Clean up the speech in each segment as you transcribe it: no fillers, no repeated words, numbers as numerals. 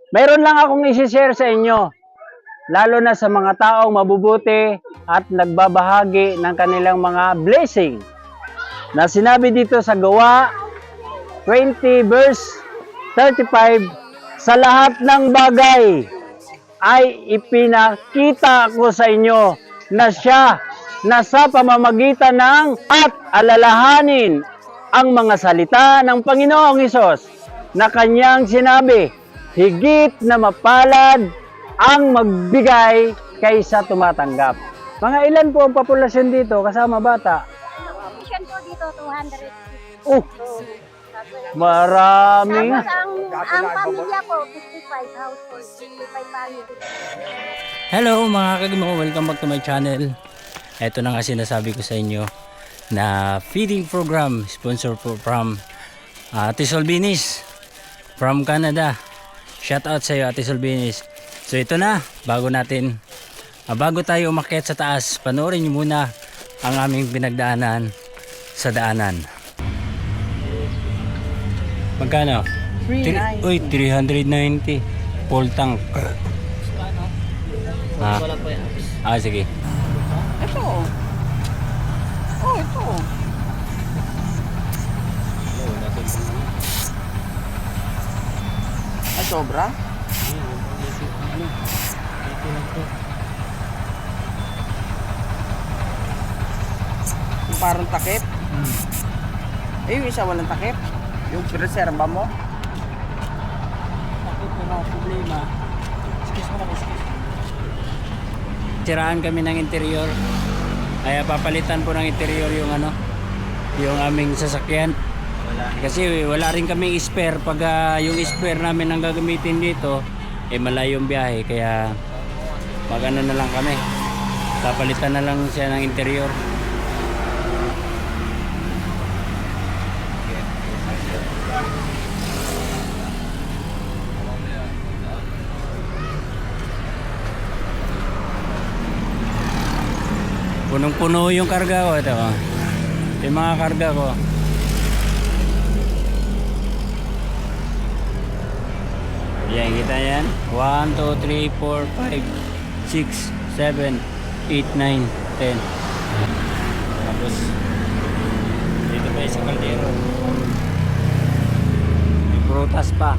Mayroon lang akong isi-share sa inyo, lalo na sa mga taong mabubuti at nagbabahagi ng kanilang mga blessing. Na sinabi dito sa Gawa 20 verse 35, sa lahat ng bagay ay ipinakita ko sa inyo na siya na sa pamamagitan ng at alalahanin ang mga salita ng Panginoong Hesus na kanyang sinabi, higit na mapalad ang magbigay kaysa tumatanggap. Mga ilan po ang populasyon dito kasama bata? Mission po dito, 200. Oh, marami nga. Tapos ang pamilya ko, 55 household, 55 family. Hello mga kagimo, welcome back to my channel. Ito na nga sinasabi ko sa inyo na feeding program sponsor po from Ate Solbinis from Canada. Shout out sa iyo Ate Solbinis. So ito na, bago tayo umakyat sa taas, panoorin niyo muna ang aming pinagdaanan sa daanan. Magkano? 390. Uy, 390 full tank. Sige. Ito. Oh, ito. Ay, sobra? Yung parang takip? Eh, yung isa walang takip? Yung reserva mo? Takot na problema. Siraan kami ng interior. Kaya papalitan po ng interior yung aming sasakyan. Kasi wala rin kaming spare pag yung spare namin ang gagamitin dito malayong biyahe, kaya magano na lang kami. Papalitan na lang siya ng interior. Punong-puno yung karga ko. Ito, yung mga karga ko. Yan, kita yan. 1, 2, 3, 4, 5, 6, 7, 8, 9, 10. Tapos dito pa yung sa kaldero. May prutas pa.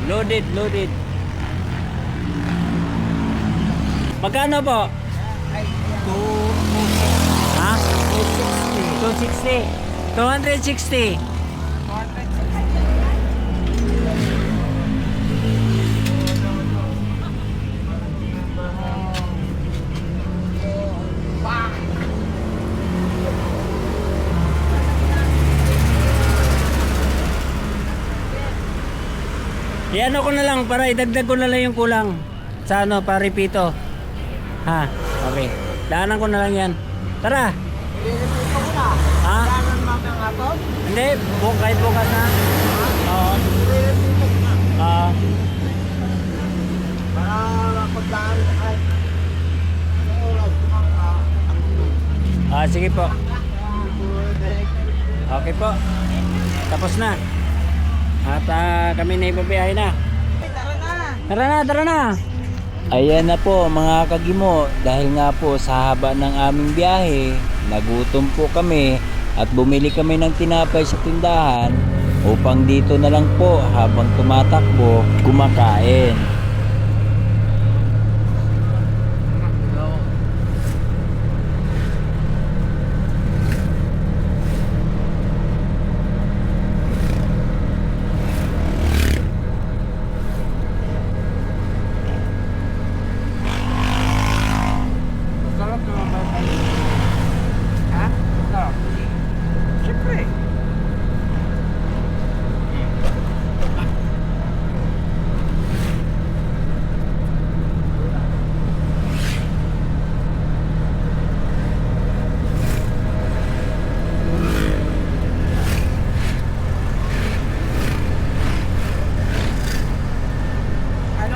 Loaded. Loaded. Magkano po? Ha? 260. 260. Iano ko na lang para idagdag ko na lang yung kulang sa para repito. Ha? Okay. Daanan ko na lang yan. Tara. Ha? Hindi. Kahit bukas na. Oo. Sige po. Okay po. Tapos na. At kami na ibabiyahe na. Tara na. Ayan na po mga kagimo, dahil nga po sa haba ng aming biyahe, nagutom po kami at bumili kami ng tinapay sa tindahan upang dito na lang po habang tumatakbo kumakain. Ha? Ito. Siyempre. Ano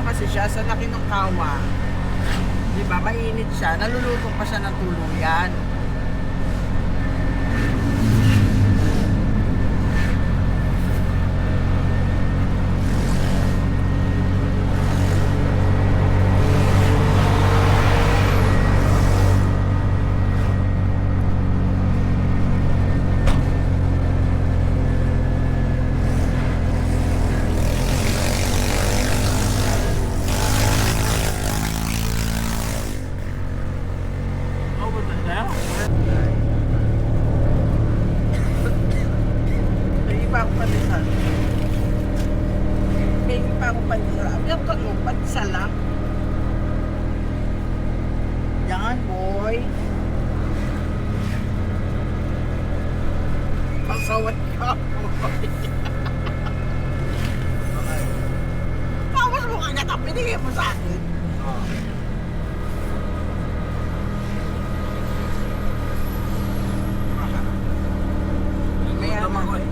kasi siya, sa laki ng kawa, di ba, mainit siya, naluluto pa siya ng tuluyan. May iba akong pandesal. May iba akong pandesal. Ang ka mo, pandesal lang. Yan, boy. Pasawat ka, boy. Tawas mo kagad ang binigay mo sa akin. May naman ko eh.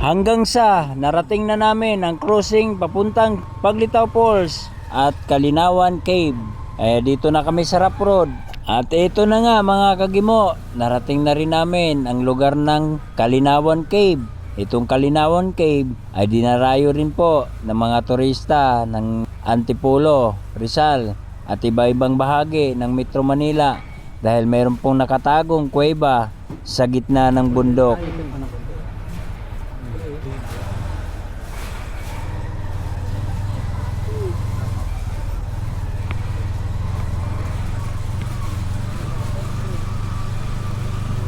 Hanggang sa narating na namin ang crossing papuntang Paglitaw Falls at Kalinawan Cave. Dito na kami sa Rough Road. At ito na nga mga kagimo, narating na rin namin ang lugar ng Kalinawan Cave. Itong Kalinawan Cave ay dinarayo rin po ng mga turista ng Antipolo, Rizal at iba-ibang bahagi ng Metro Manila dahil mayroon pong nakatagong kuweba sa gitna ng bundok.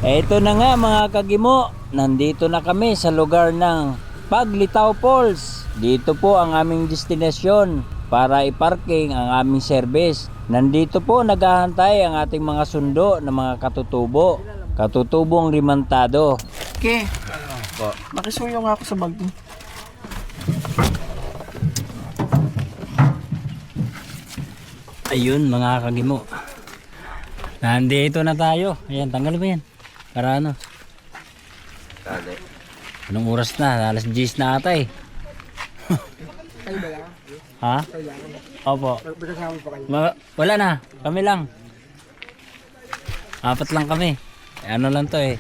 Ito na nga mga kagimo, nandito na kami sa lugar ng Paglitaw Falls. Dito po ang aming destinasyon para iparking ang aming service. Nandito po naghahantay ang ating mga sundo na mga katutubo. Katutubong limantado. Okay. Makisuyo nga ako sa bag mo. Ayun mga kagimo. Nandito na tayo. Ayan, tanggal ba yan? Para ano? Anong oras na? Alas 10 na ata eh. Ha? Opo. Wala na. Kami lang. 4 lang kami. Ano lang to eh.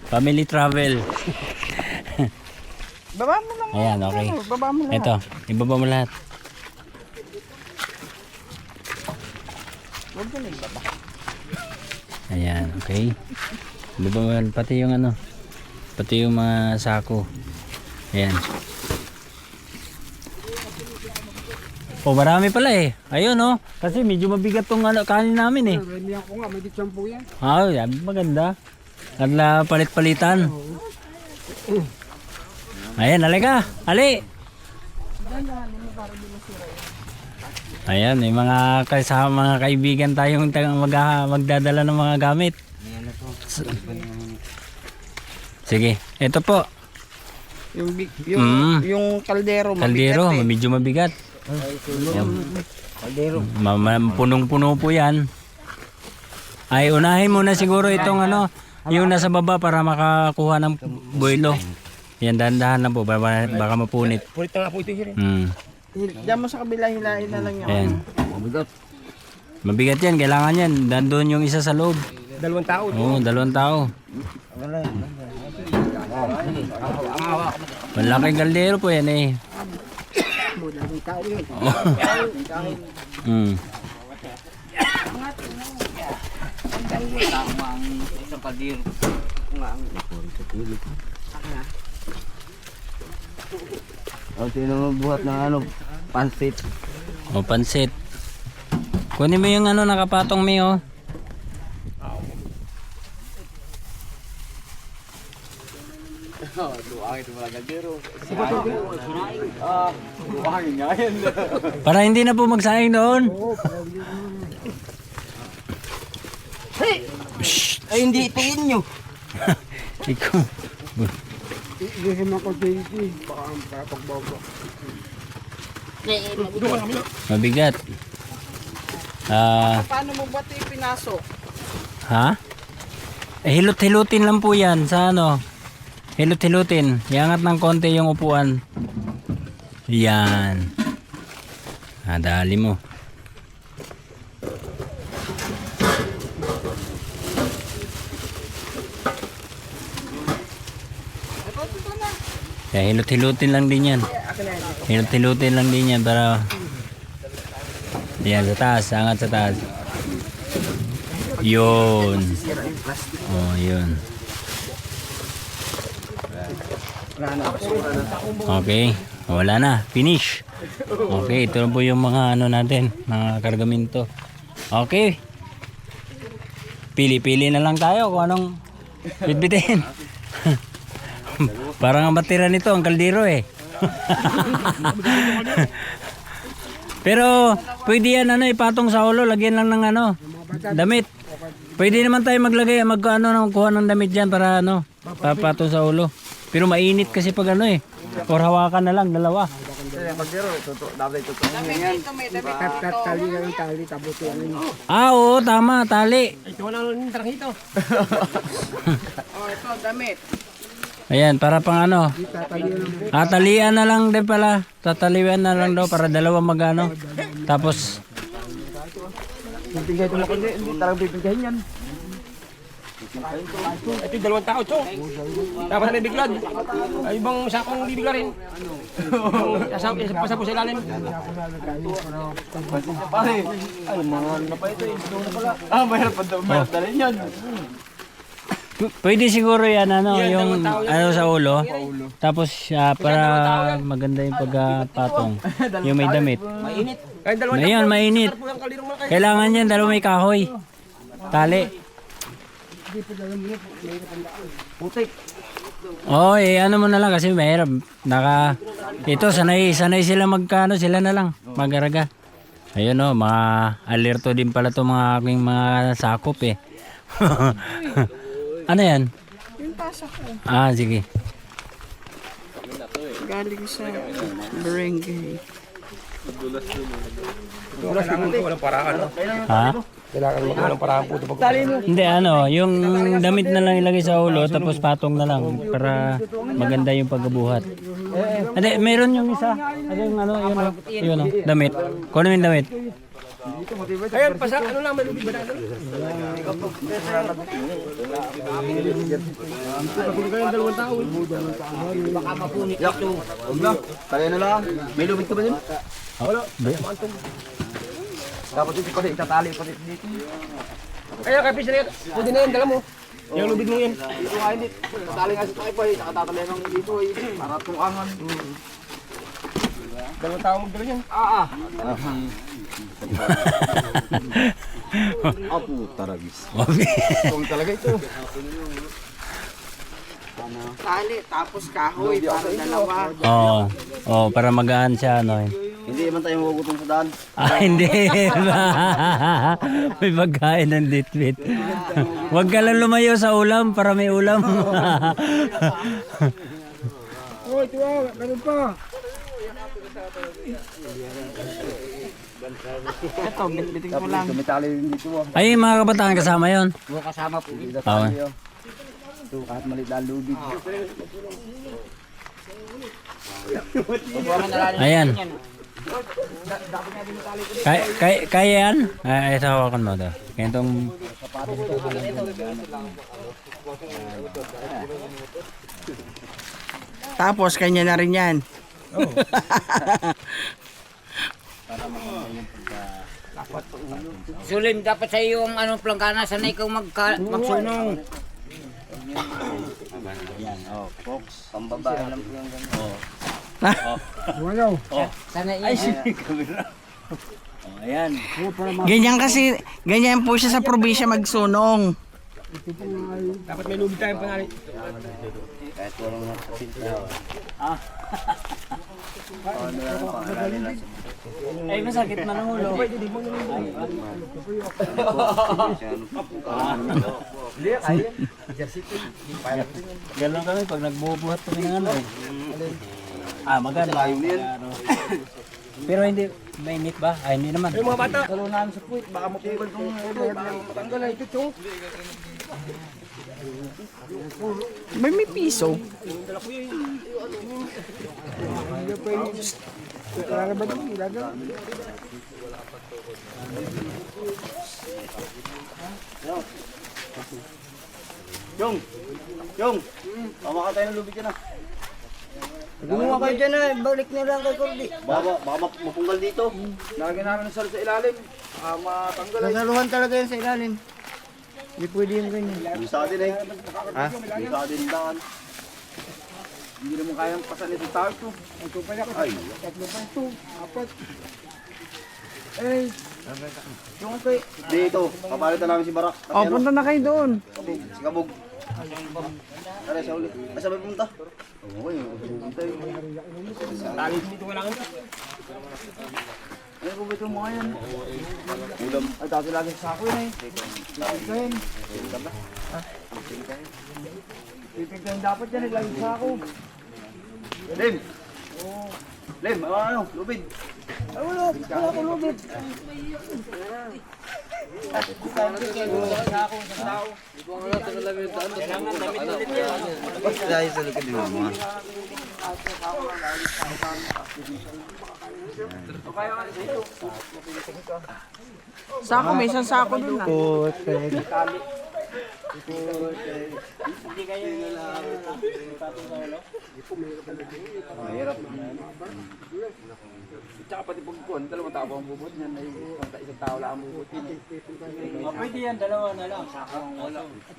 Family travel. Baba mo lang. Ayan, okay. Baba mo lang. Ito, ibaba mo lahat. Huwag mo na ibaba. Ayan, okay. Ibaba mo yan, pati yung ano, pati yung mga sako. Ayan. Oh, marami pala eh. Ayun oh, kasi medyo mabigat tong ano, kanin namin eh. Hindi ako nga, may ditsampo yan. Yan, maganda. Nagla palit-palitan. Ayan, halika. Ali. Ayan, may mga kasama, mga kaibigan tayong magdadala ng mga gamit. Sige, ito po. Yung kaldero, Kaldero, mabigat eh. medyo mabigat. Kaldero. Punong-puno po yan. Ay, unahin muna siguro itong ano, yung nasa baba para makakuha ng buwelo. Yan, dahan-dahan lang po. Baka mapunit. Punit na nga po ito, sir. Diyan mo sa kabila, hilahin na lang yung Ayan. Mabigat yan, kailangan yan. Nandun yung isa sa loob. 2 tao. Oo, 2 tao. Malaking kaldero po yan eh. Mm. O, sino magbuhat ng ano, pansit. O, pansit. Kunin mo yung ano nakapatong mi oh. Para hindi na po magsayang doon. Ay, hindi ito inyo. Ikaw. Mabigat. Paano mo ba ito pinasok? Ha? Hilot-hilutin lang po yan sa ano. Hilot-hilutin. Iangat ng konti yung upuan. Yan. Dali mo. Kaya hilot-hilutin lang din yan. Hilot-hilutin lang din yan para yan sa taas, angat sa taas. Yun. Oh, yun. Okay, wala na, finish. Okay, ito na po yung mga ano natin, mga kargamento. Okay. Pili-pili na lang tayo kung anong bitbitin. Parang ang matira nito ang kaldero eh. Pero pwede yan ano ipatong sa ulo, lagyan lang ng ano, damit. Pwede naman tayo maglagay, kuha ng damit diyan para ano, papatong sa ulo. Pero mainit kasi pag ano eh. Or hawakan na lang dalawa. Oo, tama, tali. Ito na lang trangito. Oh, ito, damit. Ayan, para pang ano. Talian na lang din pala. Tatalian na lang daw para dalawa magano. Tapos Bibigay ito na kundi, hindi talagang bibigyan yan. Ito 2 tao, chong. Dapat na biglad. Ay, ibang sakong bibigla rin. Pasa po sa ilalim. Pare, ay, mga ano pa ito, ito na pala. Mayroon pa daw, mayroon na rin yan. pwede siguro yan ano, yung ano sa ulo. Tapos para maganda yung pagpatong. Yung may damit. Mainit. Ay, 2 Ngayon, mainit. Kailangan yan, dalawa may kahoy. Tali. Putik. Oh, ano mo na lang kasi mahirap. Ito, sanay sila magkano, sila na lang. Magaraga. Ayun oh, mga alerto din pala to mga aking mga sakop eh. Ano yan? Yung pasak ko. Sige. Galing sa barangay. Walang paraan. Ha? Kailangan walang paraan po ito. Hindi ano, yung damit na lang ilagay sa ulo tapos patong na lang para maganda yung pagbuhat. Hindi, meron yung isa. Ano yung ano, yun oh, damit. Kuno yung damit. Ayan, pasa, ano lang, may lubid ba na? Baka mapunit ito. Huwag na, tayo na lang. May lubid ka ba din? Wala. Dapat ito pa rin, itatali pa rin dito. Kaya kapis na yan. Pwede na yan, dala mo. Yung lubid mo yan. Dito nga hindi. Tatali nga sa tayo pa, saka tatali lang dito eh. Para tungangan. 2 tao magdala yan. Apo, taragis. Kung talaga ito. Tali, tapos kahoy, para dalawa. Oh, para magaan siya ano eh. Hindi man tayo magugutom sa daan. Hindi. May pagkain ng ditbit. Huwag ka lang lumayo sa ulam para may ulam. Oh, ito ganun pa. Ito, bitin ko lang. Tumitali rin dito. Ay, mga kabataan kasama yon. Kasama po. Okay. Ito, kahit maliit na lubid. Ayan. Kaya yan? Ito hawakan mo to. Kaya itong... Tapos kanya na rin yan. Sulim, dapat sa iyo ang anong planggana, sanay kang magsunong. Sanay yan. Ayan. Ganyan kasi, ganyan po siya sa probinsya magsunong. Dapat may lubid tayong pangalit. Ay, masakit man ang ulo. Gano'n kami pag nagbubuhat kami ng ano eh. Maganda. Pero hindi, mainit ba? Ay, hindi naman. Yung mga bata. May piso. Yung, tama ka tayo ng lubid yan ah. Gumawa kayo dyan na, balik na lang kay Cordy. Baka mapunggal dito. Lagyan namin ng sal sa ilalim. Matanggal. Nasaluhan talaga yan sa ilalim. Hindi pwede yung ganyan. Yung sa atin eh. Ha? Yung sa atin daan. Hindi naman kayang pasalit ng tao ito. Ay, Yung kay... dito. Papalitan namin si Barak. Oh, punta na kayo doon. Si Kabog. Tara siya ulit. Ay, sabay pumunta. Oo, pumunta yun. Tali dito wala kang Ay, kung ito mga yan. Ulam. Ay, dati lagi sa sako yun eh. Pipigkahin. Pipigkahin dapat yan eh, lagi sa sako. Lim! Lim, ano? Lubid. Ay, wala ko lubid. Dahil sa likod din mo. Sako, may isang sako doon ah. Mahirap. Tsaka pati pagkuhan, dalawang tao ang bubot niyan. Ay, isang tao lang ang bubot. Pwede yan, dalawa na lang.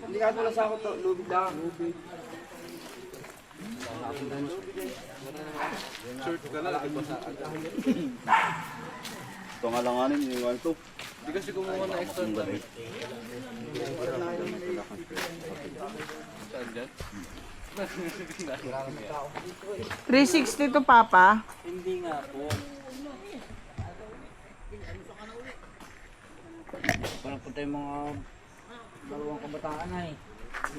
Hindi ka wala sako to, lubid lang. Ito nga langanin, iniwan ito. Hindi kasi kumuha na extra. 360 to, Papa. Hindi nga po. Parang punta yung mga dalawang kabataan na eh.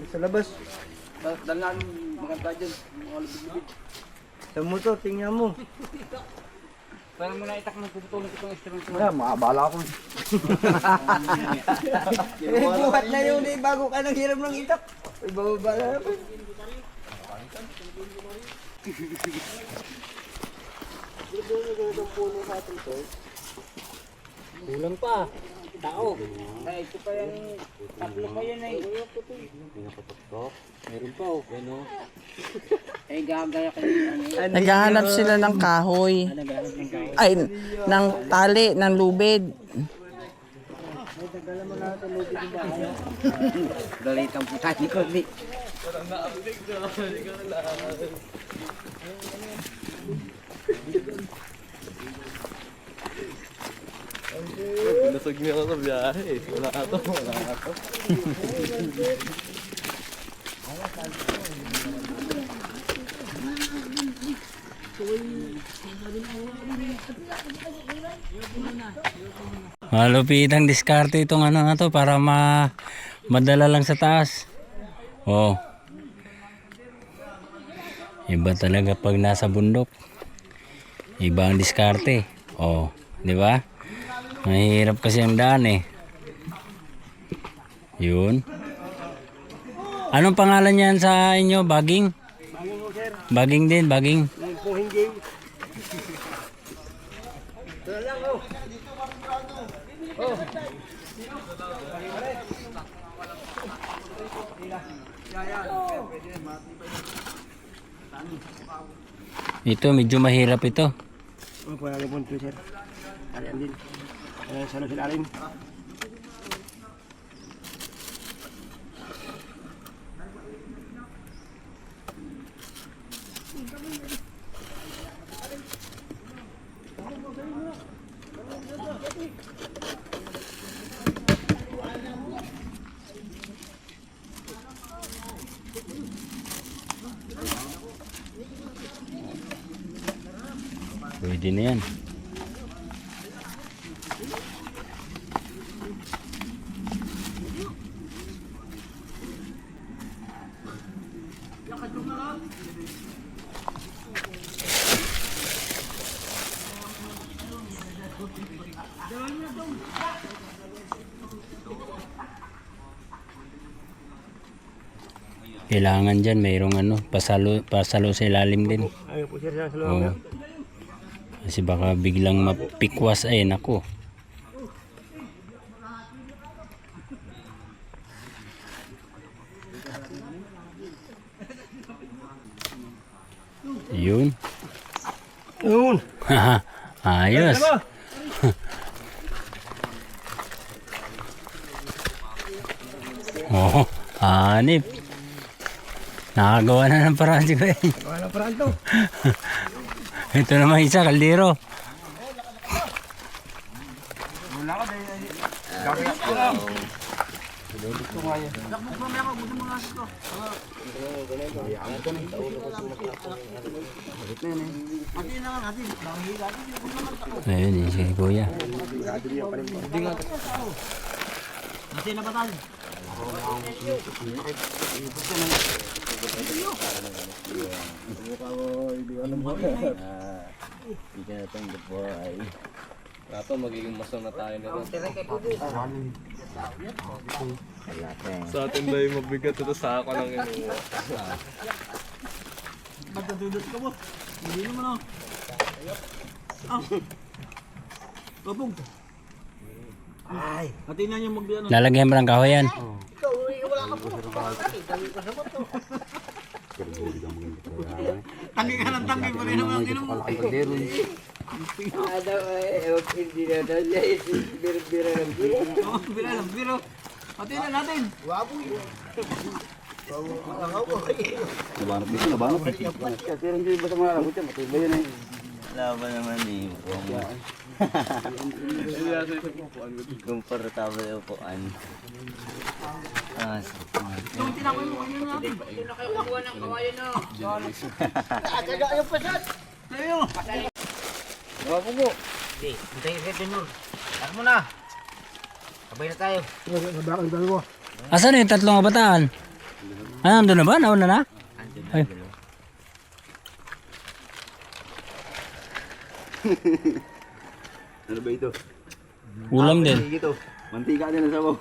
Sa labas. Dalan maganda dyan. Mga lubid-lubid. Sa motor, tingnan mo. Parang mo na itak ng puputulong itong instrument. Wala, makabala ko. Buhat na yun eh, bago ka nang hiram ng itak. Ay, bababa na naman. Kulang pa. Tao. Ay, ito pa yan, tatlo pa yan eh. Meron pa oh. Ano? Ay, gagaya ka yun. Naghahanap sila ng kahoy. Ay, ng tali, ng lubid. Dalitang puta ni Cordy. Pinasag niya ako sa biyahe. Wala ka to. Malupit ang diskarte itong ano nga to para madala lang sa taas. Oh. Iba talaga pag nasa bundok. Iba ang diskarte. Oh, di ba? Mahirap kasi ang daan eh. Yun. Anong pangalan niyan sa inyo? Baging? Baging din, baging. Kung hindi Ito, medyo mahirap ito. Ano po namin punto, sir? Arian din. Sana sila rin. Pwede na yan. Kailangan dyan mayroong pasalo sa ilalim din. Ayaw po, sir, sa Oo. loob. Kasi baka biglang mapikwas ay nako. Yun. Yun. Ayos. Oh, hanip. Nakagawa na ng paraan si Kuya. Wala paraan to. Ito naman isa, kaldero. Ayun, yun si Kuya. Rato, magiging masong na tayo nito. Sa atin ba yung mabigat ito sa ako lang yun. Lalagyan mo ng kahoy yan. Hindi na daw niya. Bira ng biro. Wala ba naman eh. Komportable yung upuan. Ah, Asan na yung tatlong kabataan? Ah, nandun na ba? Nauna na? Ay. ano ba ito? Ulam din. Ito. Mantika din ang sabaw.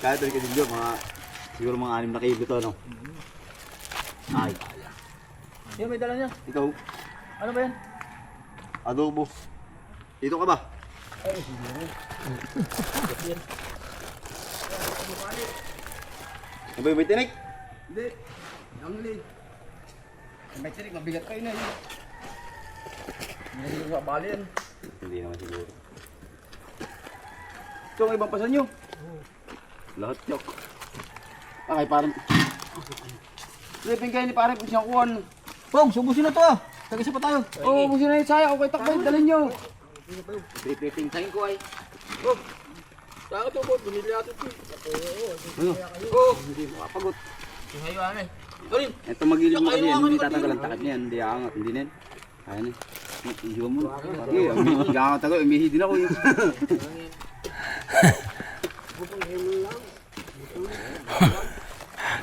Kaya ito kasi dito, siguro mga 6 na kilo to, no? Ay, kaya. Yan, may dala niya. Ikaw, Ano ba yan? adobo. Dito ka ba? Ano ba yung may tinik? Hindi. Ang lead. May tinik, mabigat kayo na yun. Hindi ko sa bali yan. Hindi naman siguro. Ito ang ibang pasan nyo? Lahat yok. Ay, parang... Lipin kayo ni pare kung siyang kuhan. Pong, subusin na to ah. Tag-isa pa tayo. Oo, busin na yung saya. Okay, takbo. Dalhin nyo. Pipiping tayo ko ay. Saan ito po? Binili natin ito. Hindi makapagot. Hayaan eh. Ito magilid mo kasi yan. Hindi tatanggal ang takip niyan. Hindi aangat. Hindi na yan. Kaya na. Ihiwan mo. Sige, aangat ako. Umihi din ako.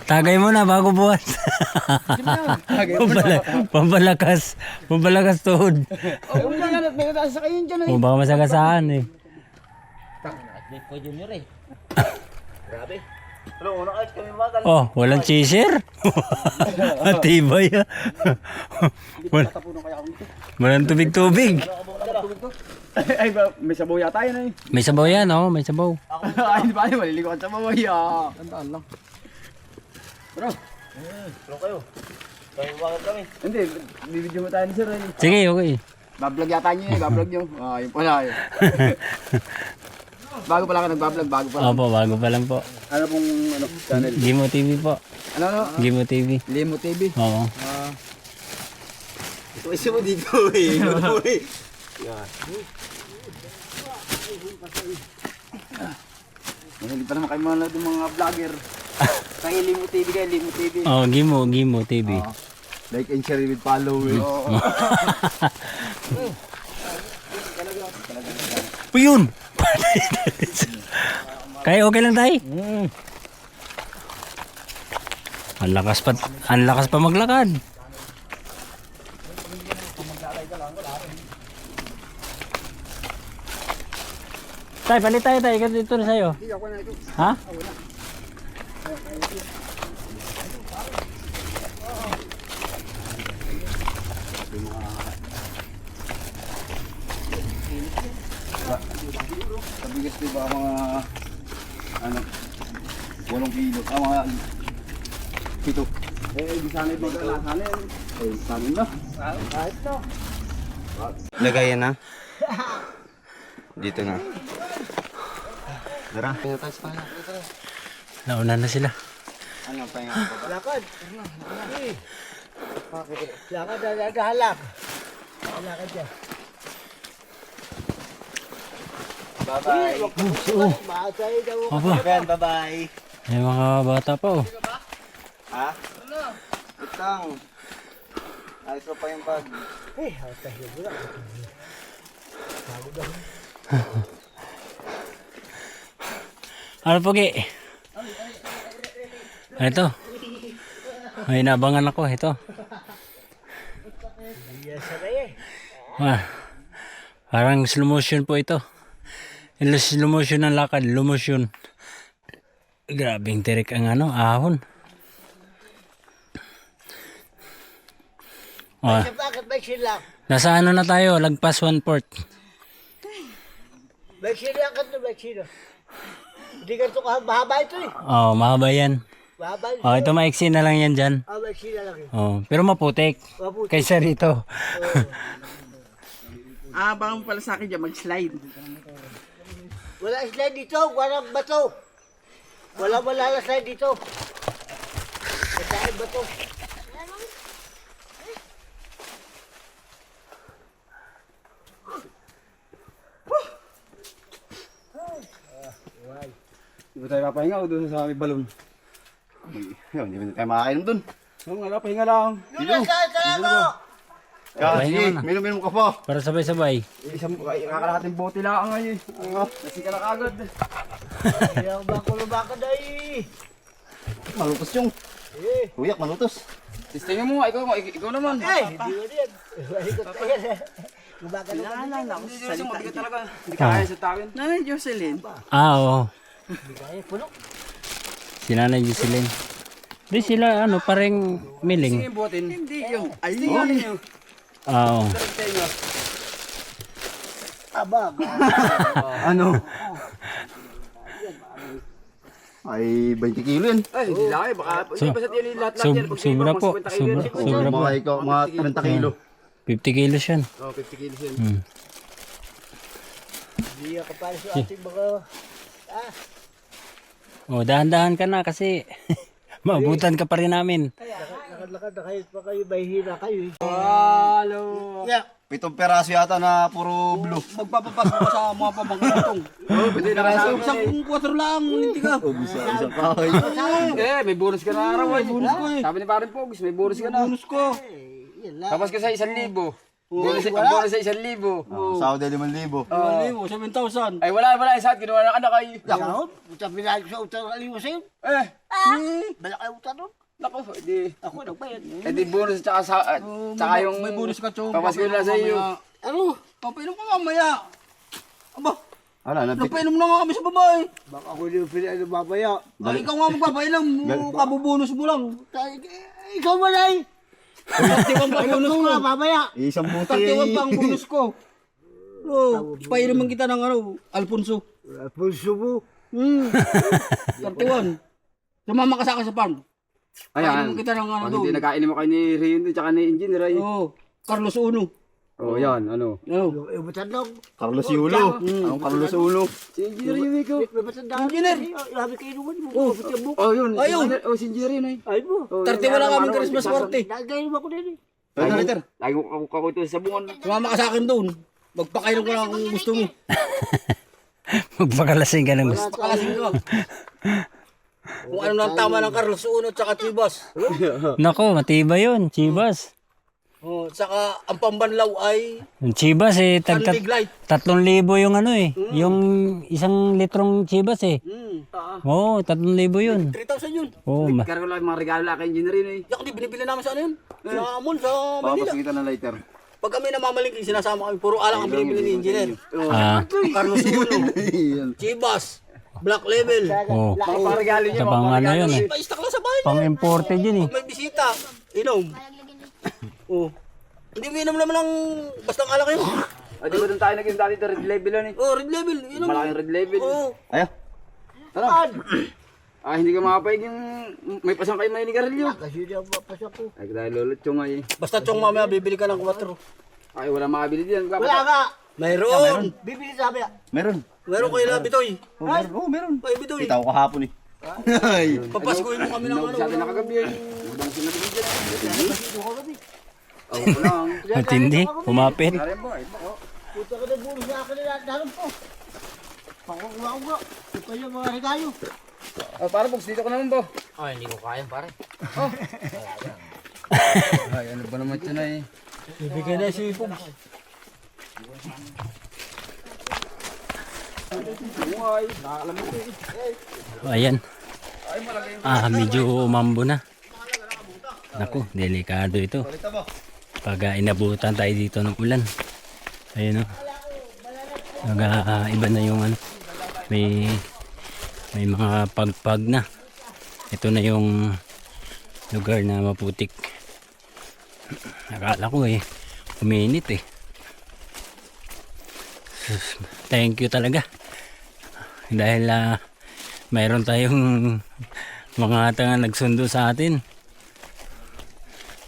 Tagay mo na bago buwan. Pambalakas tuhod. Oh, hindi na. May nasa kayo dyan O baka masagasaan eh. Ko Junior eh. Ano, una kahit kami magal. Oh, walang chaser. Matibay ah. Walang tubig-tubig. Ay, may sabaw yata yun eh. May sabaw yan, oh. May sabaw. Ay, di ba? Maliligo ka sa sabaw ay. Tandaan lang. Hindi, bibidyo mo tayo ni sir eh. Sige, okay. Bablog yata niyo eh, bablog niyo. Yun pala eh. Bago pala ka nagbablog, bago pala. Opo, bago pa lang po. Ano pong channel? Gimo TV po. Ano? Gimo TV. Limo TV. Oo. Ito mo dito eh. Mahilig pa naman kayo mga vlogger. Kaya Limo TV kayo, Limo TV. Oh, Gimo TV. Like and share with follow eh. Po yun! Kaya okay lang tayo. Ang lakas pa maglakad. Tay, palit tayo tayo. Ito na sa'yo. Ha? Sa bigas diba mga ano 8 kilo. Mga 7. Di sana ito magkala. Sana yan. Sana na. Kahit na. Lagayan na. Dito na. Tara. Nauna na sila. Ano pa nga ba? Lakad. Lakad, nagahalak. Lakad dyan. Bye-bye. Maatay daw. Opo, Ben, bye-bye. may mga bata pa oh. Ha? Utang. Ayos mo pa yung bag. Atay yun wala. Ano Pogi? Ito. May nabangan ako. Ito. Parang slow motion po ito. Slow motion ng lakad. Slow motion. Grabing tirik ang ahon. Bakit may sila? Nasa ano na tayo? Lagpas 1/4. May sila ka to, may sila. Hindi ka ito mahaba ito eh. Oh, mahaba yan. Mahaba ito. Oh, ito maiksi na lang yan dyan. May sila lang eh. Oh, pero maputik. Mabuti. Kaysa rito. Baka mo pala sa akin dyan, mag-slide. Wala slide dito, walang bato. Wala slide dito. Magkain bato. Di ba tayo papahinga o doon sa may balon? Yun, hindi ba tayo makakainom doon? Oo nga, pahinga lang. Dito. Pahinga Sige, na. minum-minum ka pa. Para sabay-sabay. Isang kakalahating bote lang ngayon. Kasi ka na kagad. Kaya bako na Malutos yung. Kuyak, malutos. Testingin mo nga, ikaw naman. hindi mo din. Malikot na yan. Gumagano ka na. Hindi kasi mabigat talaga. Hindi kaya sa tawin. Nanay Jocelyn. Oo. Si Nanay Jocelyn. Di sila pareng miling. Sige, buhatin. Hindi yung. Ay, Oo. Aba. Ano? Ay, 20 kilo yan. Ay, hindi lang eh. Baka, hindi ba sa tiyan lahat-lahat yan. Sobra po. Sobra po. Mga 30 kilo. 50 kilos yan. Oo, 50 kilos yan. Hindi ka pa sa ating mga... O, dahan-dahan ka na kasi maabutan ka pa rin namin. Lakad na kayo pa kayo, may hina kayo. Hello. Yeah. 7 peraso yata na puro blue. Magpapapasok ko sa mga pamangkatong. Oo, 7 peraso. Isang 4 lang, hindi ka. Isang kahoy. May bonus ka na araw. May bonus ko eh. Sabi ni Parin Pogs, may bonus ka na. Bonus ko. Tapos ka sa 1,000. Bonus sa 1,000. Sahod ay 5,000. 7,000. Ay wala, sahod. Kinuha na ka na kay. Sahod? Utang pinayag sa utang aliwa sa'yo. Balak ay utang doon. Nako, edi. Ako nagbayad. Edi bonus tsaka yung may bonus ka chong. Papasko na sa iyo. Ano? Papainom ka mamaya. Aba. Ala, napainom na nga kami sa babae. Baka ako hindi pinayag babaya. Ay, ikaw nga magpapainom. Kabubonus mo lang. Ikaw malay. 31 pa bonus Ikaw ko. nga babaya. Isang buti. 31 pa ang bonus ko. Oh, painuman kita ng ano, Alfonso. Pulso mo. 31. Sumama ka sa akin sa farm. Ayan. Painuman kita ng ano Pag doon. hindi nakainin mo kayo ni Rion doon, tsaka ni Engineer ay. Oh, Carlos Uno. Oh, yan, ano. Oh. Matandang. Carlos Yulo. Ang Carlos Ulo. Si Engineer yun, ikaw. Matandang. Engineer. Labi kayo naman mo. Oh, yun. Ayun. Oh, si Engineer yun ay. Ay mo. 31 na kami Christmas party. Nagay mo ko din eh. Lagi ko kakuto sa bungon. Sumama ka sa akin doon. Magpakainom ko lang kung gusto mo. Magpakalasing ka ng gusto. Pakalasing ka. Kung ano nang tama ng Carlos Uno tsaka Chivas. Nako, matibay yun. Chivas. Oh, tsaka ang pambanlaw ay Yung Chivas eh, Big Light. 3,000 yung ano eh. Yung isang litrong Chivas eh. Oo, 3,000 yun. 3,000 yun. Oo, Kaya ko lang mga regalo lang kay Engineer yun ay. Yak, di binibili namin sa ano yun? Sa mall, sa Papos Manila. kita ng lighter. Pag kami namamalingki, sinasama kami. Puro alak ang binibili ni Engineer. ah, Carlos Uno, Chivas, Black Label. oo. Mga regalo niya. Sa pang ano yun eh. Pa-stock lang sa bahay. Pang imported yun eh. May bisita, inom. Oh. Hindi mo inom naman ng bastang alak yun. Ay, di ba doon tayo naging dati red label yan eh. Oh, red label. Inom. Malaking red label. Oh. Ayo. Ano? Ah, hindi ka makapayag yung may pasang kayo may nigarilyo. Kasi di ako pasak ko. Ay, dahil lulot yung ay. Basta chong mamaya bibili ka ng 4. Ay, wala makabili diyan. Wala nga. Mayroon. Bibili sabi. Meron. Meron kayo na Bitoy. Oh, meron. Oh, meron. Ay, Bitoy. Kita ko kahapon eh. Ay. Papaskuhin mo kami ng ano. Sa atin nakagabi ay. Udang sila dyan. Oh, lang. Matindi, kumapit. Kaya mo ay. Puta ka na bulo sa akin na dalam po. Pakukuha ko nga. Ito yung mga regalo. Oh, para box dito ka naman ba? Ay, hindi ko kaya pare. Ay, ano ba naman 'yan ay? Bibigyan na si Pug. Buhay, nakakalam mo Ayan. Medyo umambo na. Naku, delikado ito. Pag inabutan tayo dito ng ulan. Ayun o. Iba na yung ano. May mga pagpag na. Ito na yung lugar na maputik. Akala ko uminit Sus, thank you talaga. Dahil mayroon tayong mga nagsundo sa atin.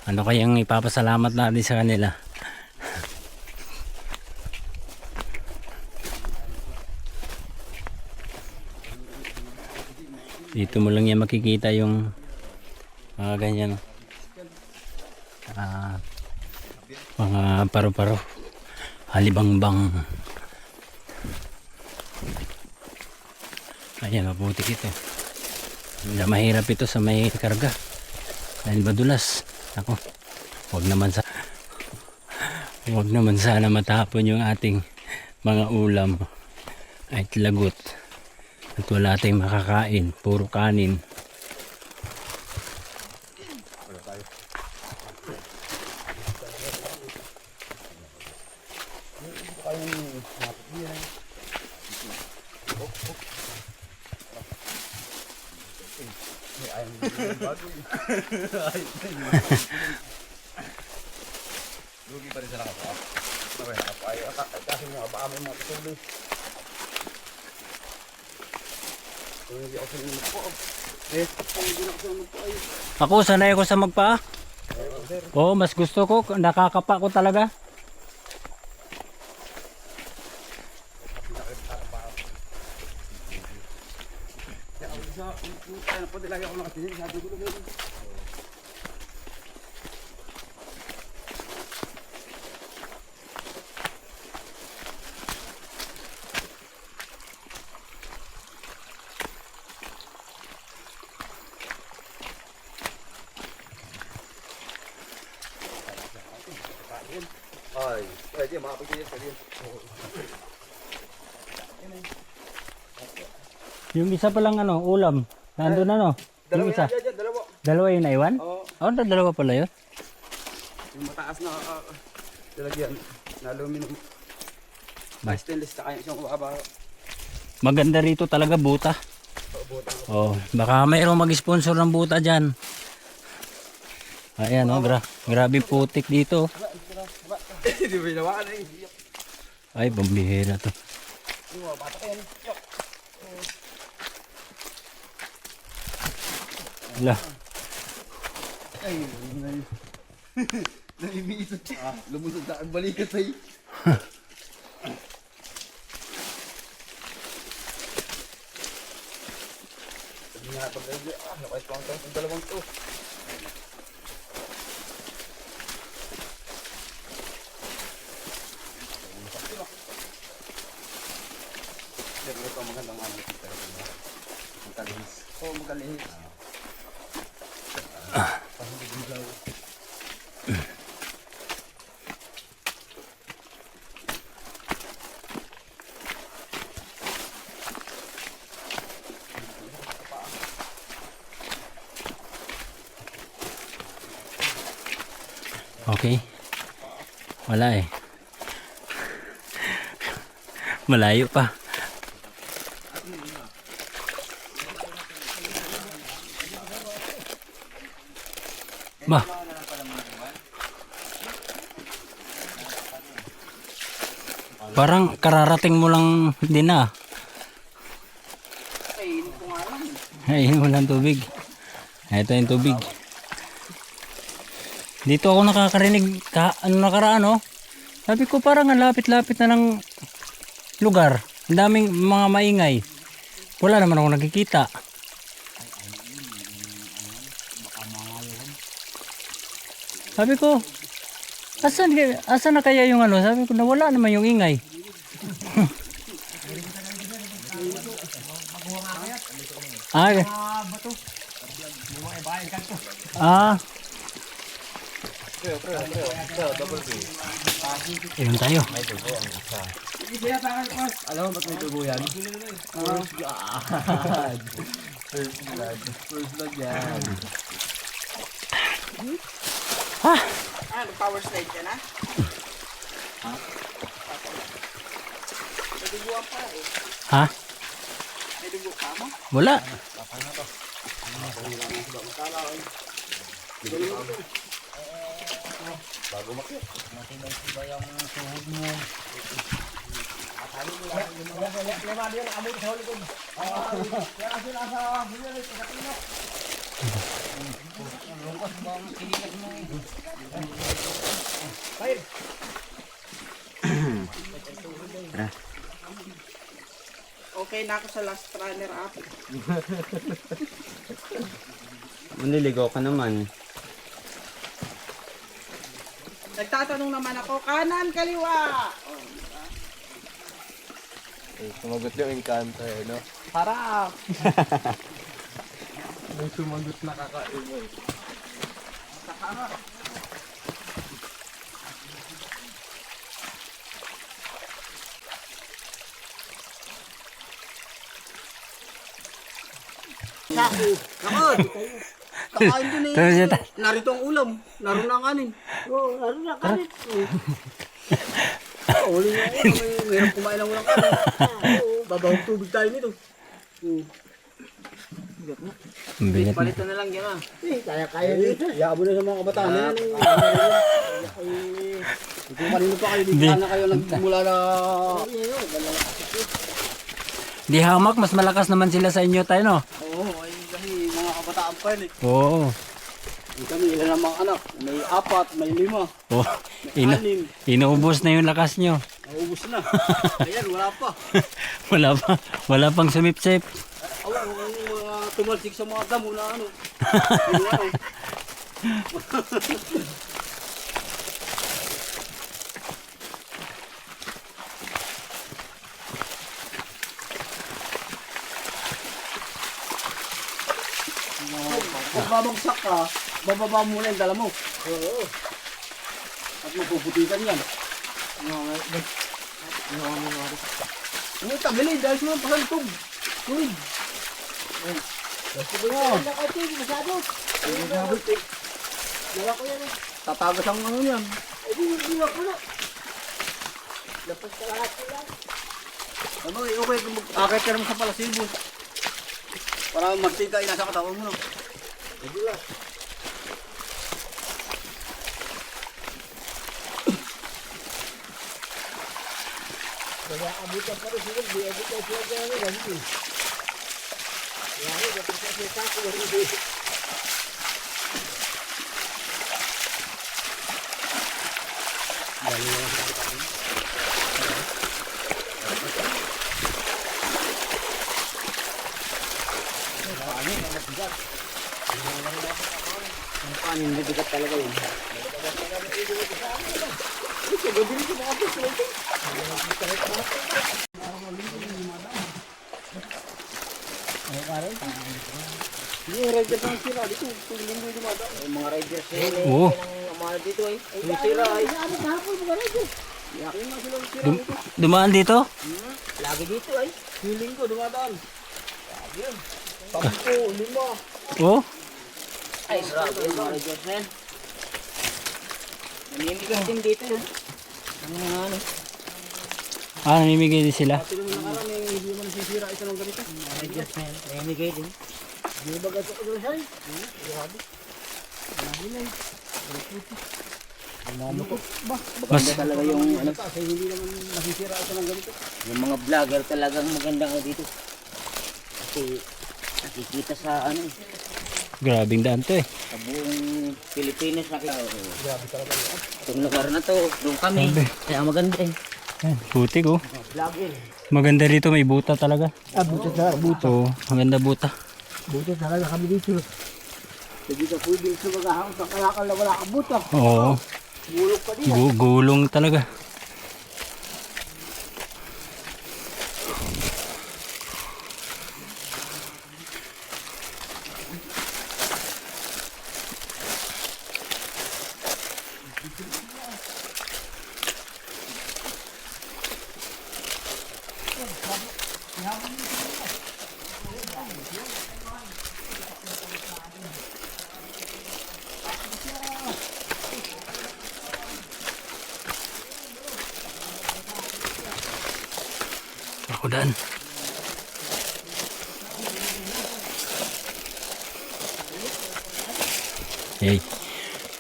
Ano kayang ipapasalamat natin sa kanila? Dito mo lang yan makikita yung mga ganyan. Mga paro-paro. Halibangbang. Ayan, mabutik ito. Mahirap ito sa may karga. Dahil madulas. Ako, wag naman sana matapon yung ating mga ulam at lagot. At wala tayong makakain, puro kanin. Ako, sanay ako sa magpaa. Oo, mas gusto ko, nakakapa ko talaga. Ay, di makapagpili sa din. Yung isa pa lang ulam. Nandun yung isa. Dalawa. Dalawa yung naiwan? Oo. Dalawa pala yun. Yung mataas na lalagyan na aluminum. Stainless na kaya siyang ubaba. Maganda rito talaga buta. Oh, baka mayroong mag-sponsor ng buta dyan. Ayan grabe putik dito. Hindi mo hinawakan eh. Ay, pambihira to. Ala. Nalimitan. Lumusod na ang balikat ay. Nakait pa ang dalawang to. Ito ang magandang ano. Magkalihis. Oo, magkalihis. Okay. Wala eh. Malayo pa. Ba. Parang kararating mo lang din na. Ay, mo lang tubig. Ito yung tubig. Dito ako nakakarinig ano nakaraan oh. Sabi ko parang ang lapit-lapit na ng lugar. Ang daming mga maingay. Wala naman ako nakikita. Sabi ko, asan na kaya yung ano? Sabi ko, nawala naman yung ingay. Ayun tayo. Alam mo ba't may tubo yan? First blood. First blood yan. Ano, power slide ka na? May duguan pa eh. Ha? May dugo pa mo? Wala. Okay na ako sa last runner up. Maniligaw ka naman. Nagtatanong naman ako, kanan, kaliwa! Sumagot yung engkanto eh, no? Harap! May sumagot na kakaiba eh. Sa harap. Nakod! Kakain dun eh. Narito ang ulam. Naroon na ang kanin. Oo, ano na kanin? Uli nga yun. Mayroon kumain ng ulang kanin. Babawang tubig tayo nito. Ang bigat na. Palitan na lang yan ah. Kaya dito. Yabo na sa mga kabataan na yan. Kung kanino pa kayo, di na kayo nagmula na... Di hamak, mas malakas naman sila sa inyo tayo no? Oo, ay kasi mga kabataan pa yan eh. Oo. Kami ilan ang mga anak. May 4, may 5, Oh, may 6. inuubos na yung lakas nyo. Naubos na. Ayan, wala pa. Wala pang sumipsip. Awa, ang mga tumalsik sa mga damo na ano. Yung ano. Pag babagsak ka, bababa mo muna yung dala mo. Oo. At mapuputikan yan. Ano tagilid dahil sa mga pasantog. Tulig. Tatagas ang ano yan. Ano eh, okay kung mag-akit ka naman sa palasibo. Para magtika ay nasa katawan mo. Oo. Dumaan dito? Lagi dito ay. Feeling ko dumadaan. Oo. Ay, grabe yung mga Rangers na yan. Nanimigas din dito yun. Namimigay din sila. Rangers na yan. Nanimigay din. Hindi ba gato ko doon siya? Grabe. Mas, Talaga yung ano. Yung mga vlogger talagang maganda nga dito. Kasi nakikita sa ano grabing daan to eh. sa buong Pilipinas nakikita. Grabe talaga. Itong lugar na to, doon kami. Kaya maganda eh. Yan, putik oh. Vlogger. Maganda rito, may buta talaga. Buta talaga. Buta. Oo, maganda buta. Buta talaga kami dito. Hindi ka pwede sa maghahangos ng kalakal na wala kang buta. Oo, Bulok pa din. gulong talaga. Ako daan. Hey,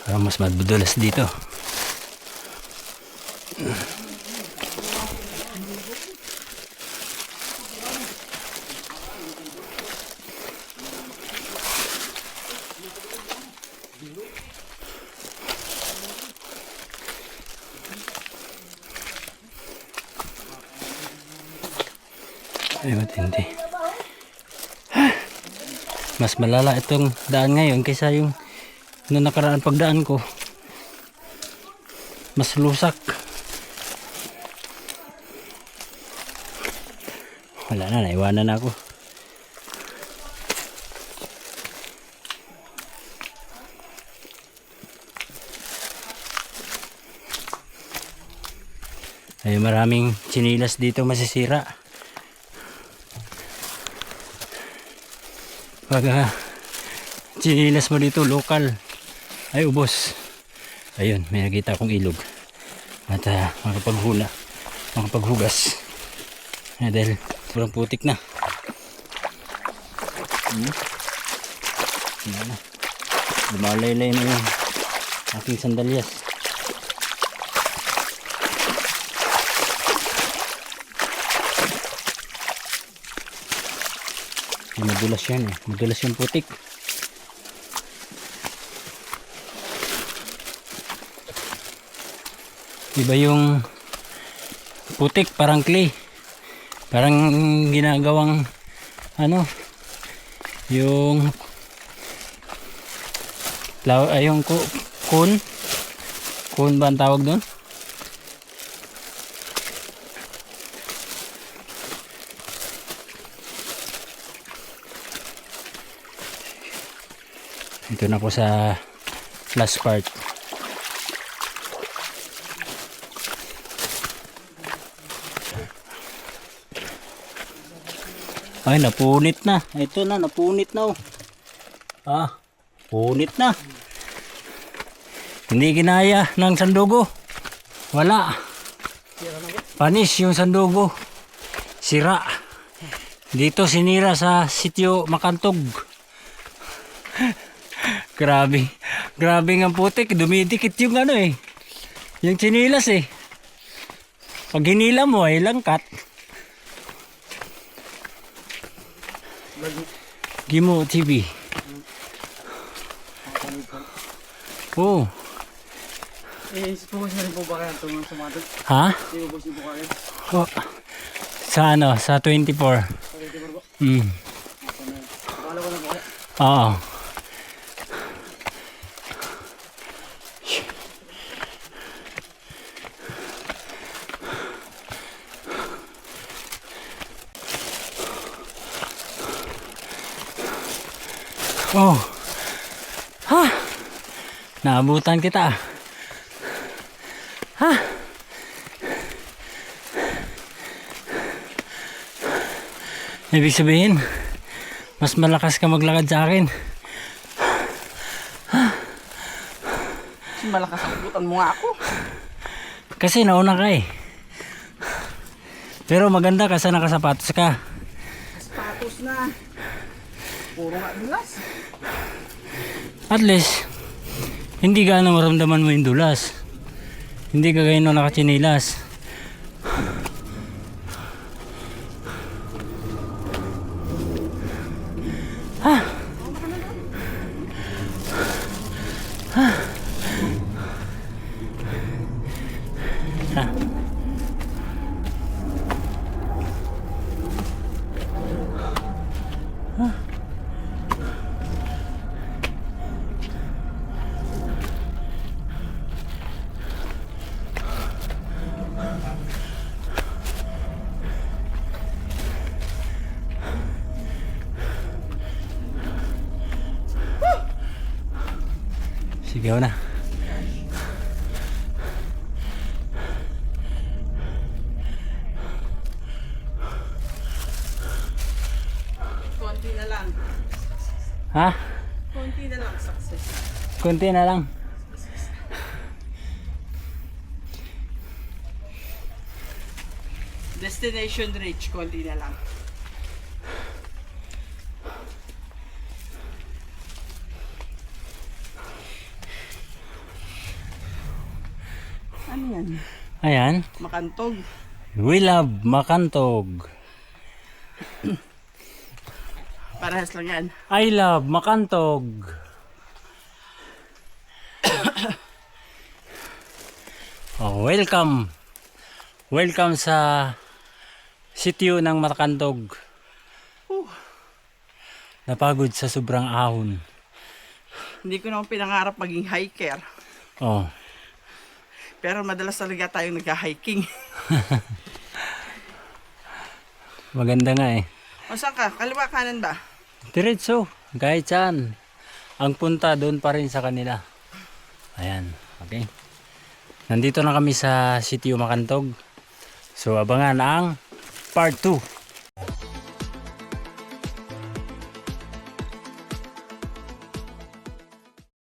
parang mas madudulas dito. Ay, matindi. Mas malala itong daan ngayon kaysa yung nung nakaraan pagdaan ko. Mas lusak. Wala na, naiwanan na ako. Ay, maraming tsinilas dito masisira. Pag tsinilas mo dito local ay ubos. Ayun, may nakita akong ilog at makapaghugas dahil sobrang putik na. Yan na, lumalaylay na yung aking sandalyas. Madulas yan eh. Madulas yung putik. Iba yung putik, parang clay. Parang ginagawang ano, yung yung kun ba ang tawag doon? Ito na po sa last part. Ay, napunit na. Ito na, napunit na oh. Punit na. Hindi ginaya ng sandugo. Wala. Panis yung sandugo. Sira. Dito sinira sa sitio Makantog. Grabe. Grabe nga putik. Dumidikit yung ano eh. Yung chinilas eh. Pag hinila mo ay langkat. Gimo TV. Oh. Focus na rin po ba kayo itong sumatod? Ha? Focus niyo po kayo? Oh. Sa ano? Sa 24. Mm. Pakala ko na po kayo. Oo. Oh. Ha. Naabutan kita. Ha. Ibig sabihin, mas malakas ka maglakad sa akin. Kasi malakas ang butan mo nga ako. Kasi nauna ka eh. Pero maganda kasi nakasapatos ka. Patos na. Puro nga dulas. At least, hindi ka maramdaman mo yung dulas. Hindi ka gaya nung nakachinilas. Ha? Ha? Ha? Sigaw na. Konti na lang. Ha? Konti na lang success. Kunti na lang. Destination reach, konti na lang. Ano yan? Ayan. Makantog. We love Makantog. Parehas lang yan. I love Makantog. Oh, welcome. Welcome sa sitio ng Makantog. Napagod sa sobrang ahon. Hindi ko naman pinangarap maging hiker. Oh. Pero madalas talaga tayong nagka-hiking. Maganda nga eh. O saan ka? Kaliwa kanan ba? Diretso, kahit saan. Ang punta doon pa rin sa kanila. Ayan, okay. Nandito na kami sa sitio Makantog. So abangan ang part 2.